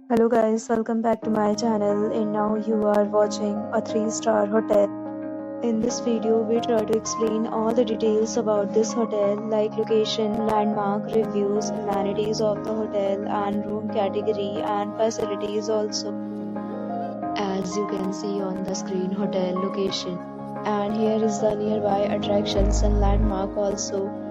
Hello guys, welcome back to my channel and now you are watching a 3-star hotel. In this video, we try to explain all the details about this hotel like location, landmark, reviews, amenities of the hotel and room category and facilities also. As you can see on the screen, hotel location. And here is the nearby attractions and landmark also.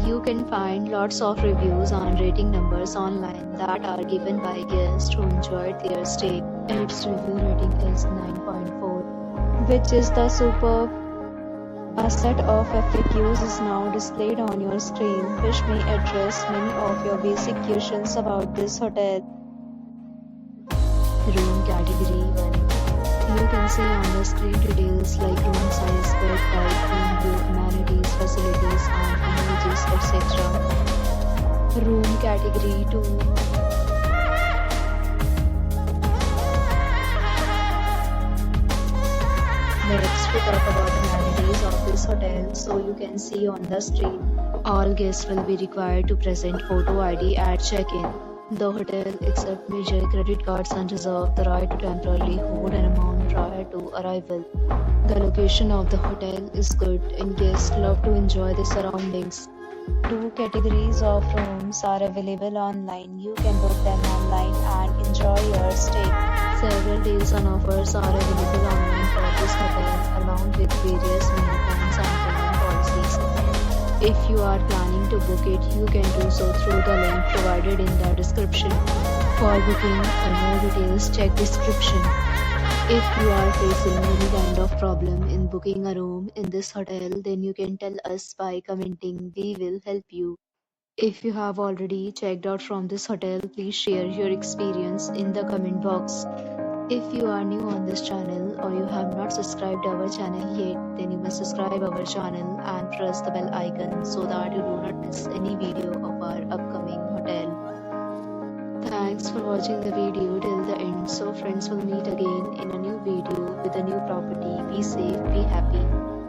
You can find lots of reviews and rating numbers online that are given by guests who enjoyed their stay. Its review rating is 9.4, which is the superb. A set of FAQs is now displayed on your screen, which may address many of your basic questions about this hotel. Room category 1. You can see on the screen details like room size, bed type, room view, amenities, facilities and images, etc. Room category 2. Next we talk about amenities of this hotel. So you can see on the screen, all guests will be required to present photo ID at check-in. The hotel accepts major credit cards and reserves the right to temporarily hold an amount prior to arrival. The location of the hotel is good and guests love to enjoy the surroundings. 2 categories of rooms are available online. You can book them online and enjoy your stay. Several deals and offers are available online for this hotel along with various meal plans and payment policies. If you are planning to book it, you can do so through the link provided in the description. For booking or more details, check description. If you are facing any kind of problem in booking a room in this hotel, then you can tell us by commenting. We will help you. If you have already checked out from this hotel, please share your experience in the comment box. If you are new on this channel or you have not subscribed our channel yet, then you must subscribe our channel and press the bell icon so that you do not miss any video of our upcoming hotel. Thanks for watching the video till the end. So friends, will meet again in a new video with a new property. Be safe, be happy.